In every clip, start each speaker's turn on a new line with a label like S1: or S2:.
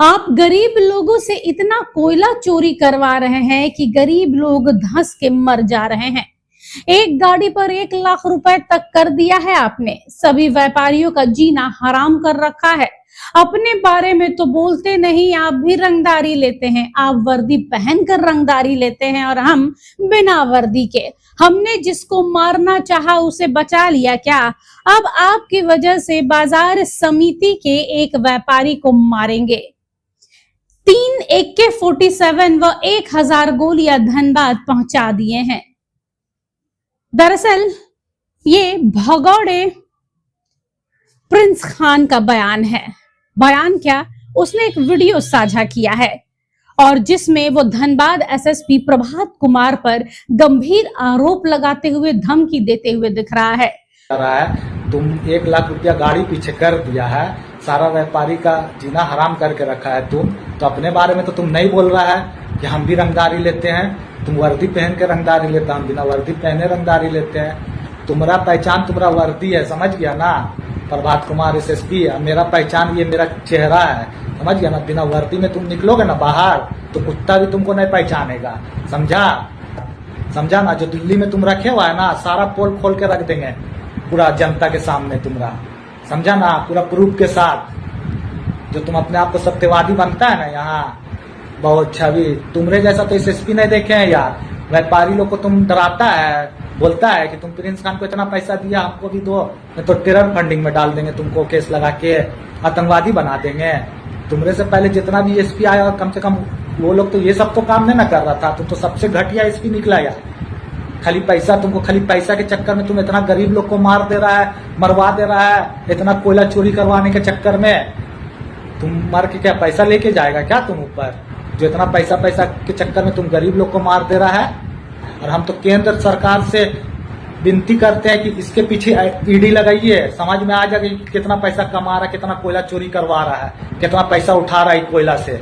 S1: आप गरीब लोगों से इतना कोयला चोरी करवा रहे हैं कि गरीब लोग धंस के मर जा रहे हैं। एक गाड़ी पर 1 लाख रुपए तक कर दिया है आपने। सभी व्यापारियों का जीना हराम कर रखा है। अपने बारे में तो बोलते नहीं, आप भी रंगदारी लेते हैं। आप वर्दी पहनकर रंगदारी लेते हैं और हम बिना वर्दी के। हमने जिसको मारना चाहा उसे बचा लिया क्या? अब आपकी वजह से बाजार समिति के एक व्यापारी को मारेंगे। 3 AK-47 व 1000 गोलियां धनबाद पहुंचा दिए हैं। दरअसल ये भगौड़े प्रिंस खान का बयान है। बयान क्या, उसने एक वीडियो साझा किया है और जिसमें वो धनबाद एसएसपी प्रभात कुमार पर गंभीर आरोप लगाते हुए धमकी देते हुए दिख रहा है।
S2: तुम 1 लाख रुपया गाड़ी पीछे कर दिया है, सारा व्यापारी का जीना हराम करके रखा है। तुम तो अपने बारे में तो तुम नहीं बोल रहा है कि हम भी रंगदारी लेते हैं। तुम वर्दी पहन के रंगदारी लेता, हम बिना वर्दी पहने रंगदारी लेते हैं। तुम्हारा पहचान तुम्हारा वर्दी है, समझ गया ना? प्रभात कुमार एसएसपी है, मेरा पहचान ये मेरा चेहरा है, समझ गया ना? बिना वर्दी में तुम निकलोगे ना बाहर तो कुत्ता भी तुमको नहीं पहचानेगा, समझा ना? जो दिल्ली में तुम रखे हुआ है ना, सारा पोल खोल के रख देंगे पूरा जनता के सामने तुम्हारा, समझा ना? पूरा प्रूफ के साथ। जो तुम अपने आप को सत्यवादी बनता है ना यहाँ, बहुत छवि तुम्हारे जैसा तो एसएसपी नहीं देखे हैं यार। व्यापारी लोग को तुम डराता है, बोलता है कि तुम प्रिंस खान को इतना पैसा दिया, हमको भी दो, नहीं तो टेरर फंडिंग में डाल देंगे, तुमको केस लगा के आतंकवादी बना देंगे। तुम्हारे से पहले जितना भी एसपी आया कम से कम वो लोग तो ये सब तो काम नहीं ना कर रहा था। तुम तो सबसे घटिया एसपी निकला यार। खाली पैसा, तुमको खाली पैसा के चक्कर में तुम इतना गरीब लोग को मार दे रहा है, मरवा दे रहा है। इतना कोयला चोरी करवाने के चक्कर में तुम मर के क्या पैसा लेके जाएगा क्या तुम ऊपर? जो इतना पैसा के चक्कर में तुम गरीब लोग को मार दे रहा है। और हम तो केंद्र सरकार से विनती करते हैं कि इसके पीछे ईडी लगाइए, समझ में आ जाएगा कि कितना पैसा कमा रहा है, कितना कोयला चोरी करवा रहा है, कितना पैसा उठा रहा है कोयला से।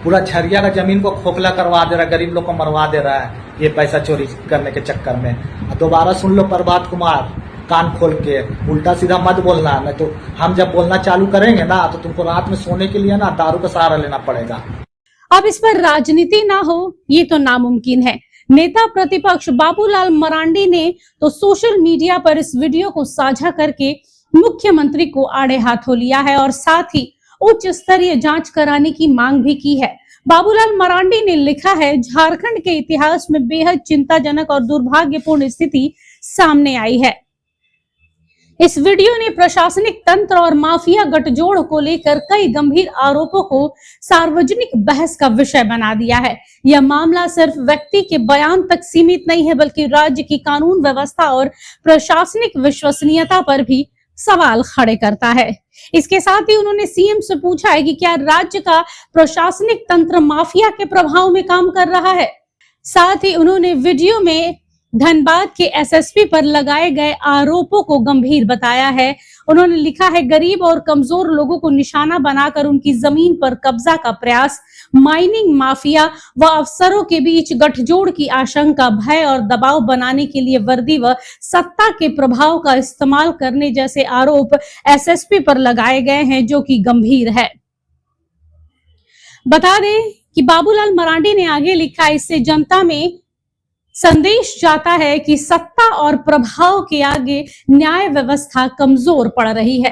S2: पूरा झरिया का जमीन को खोखला करवा दे रहा है, गरीब लोग को मरवा दे रहा है ये पैसा चोरी करने के चक्कर में। दोबारा सुन लो प्रभात कुमार, कान खोल के, उल्टा सीधा मत बोलना, नहीं तो हम जब बोलना चालू करेंगे ना तो तुमको रात में सोने के लिए ना दारू का सहारा लेना पड़ेगा।
S1: अब इस पर राजनीति ना हो ये तो नामुमकिन है। नेता प्रतिपक्ष बाबूलाल मरांडी ने तो सोशल मीडिया पर इस वीडियो को साझा करके मुख्यमंत्री को आड़े हाथों लिया है और साथ ही उच्च स्तरीय जांच कराने की मांग भी की है। बाबूलाल मरांडी ने लिखा है, झारखंड के इतिहास में बेहद चिंताजनक और दुर्भाग्यपूर्ण स्थिति सामने आई है। इस वीडियो ने प्रशासनिक तंत्र और माफिया गठजोड़ को लेकर कई गंभीर आरोपों को सार्वजनिक बहस का विषय बना दिया है। यह मामला सिर्फ व्यक्ति के बयान तक सीमित नहीं है, बल्कि राज्य की कानून व्यवस्था और प्रशासनिक विश्वसनीयता पर भी सवाल खड़े करता है। इसके साथ ही उन्होंने सीएम से पूछा है कि क्या राज्य का प्रशासनिक तंत्र माफिया के प्रभाव में काम कर रहा है। साथ ही उन्होंने वीडियो में धनबाद के एसएसपी पर लगाए गए आरोपों को गंभीर बताया है। उन्होंने लिखा है, गरीब और कमजोर लोगों को निशाना बनाकर उनकी जमीन पर कब्जा का प्रयास, माइनिंग माफिया व अफसरों के बीच गठजोड़ की आशंका, भय और दबाव बनाने के लिए वर्दी व सत्ता के प्रभाव का इस्तेमाल करने जैसे आरोप एसएसपी पर लगाए गए हैं, जो कि गंभीर है। बता दें कि बाबूलाल मरांडी ने आगे लिखा, इससे जनता में संदेश जाता है कि सत्ता और प्रभाव के आगे न्याय व्यवस्था कमजोर पड़ रही है।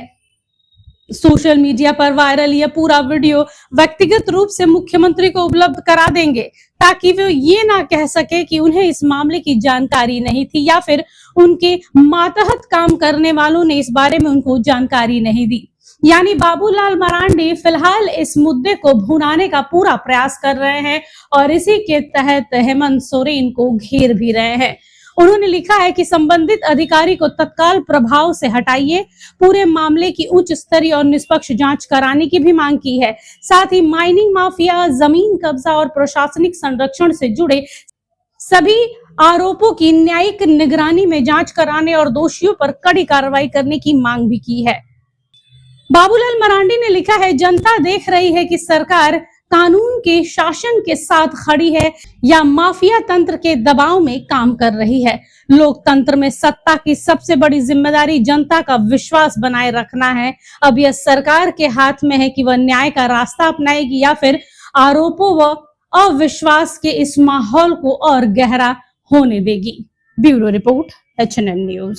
S1: सोशल मीडिया पर वायरल यह पूरा वीडियो व्यक्तिगत रूप से मुख्यमंत्री को उपलब्ध करा देंगे, ताकि वे ये ना कह सके कि उन्हें इस मामले की जानकारी नहीं थी या फिर उनके मातहत काम करने वालों ने इस बारे में उनको जानकारी नहीं दी। यानी बाबूलाल मरांडी फिलहाल इस मुद्दे को भुनाने का पूरा प्रयास कर रहे हैं और इसी के तहत हेमंत सोरेन को घेर भी रहे हैं। उन्होंने लिखा है कि संबंधित अधिकारी को तत्काल प्रभाव से हटाइए, पूरे मामले की उच्च स्तरीय और निष्पक्ष जांच कराने की भी मांग की है। साथ ही माइनिंग माफिया, जमीन कब्जा और प्रशासनिक संरक्षण से जुड़े सभी आरोपों की न्यायिक निगरानी में जांच कराने और दोषियों पर कड़ी कार्रवाई करने की मांग भी की है। बाबूलाल मरांडी ने लिखा है, जनता देख रही है कि सरकार कानून के शासन के साथ खड़ी है या माफिया तंत्र के दबाव में काम कर रही है। लोकतंत्र में सत्ता की सबसे बड़ी जिम्मेदारी जनता का विश्वास बनाए रखना है। अब यह सरकार के हाथ में है कि वह न्याय का रास्ता अपनाएगी या फिर आरोपों व अविश्वास के इस माहौल को और गहरा होने देगी। Bureau report HNN news.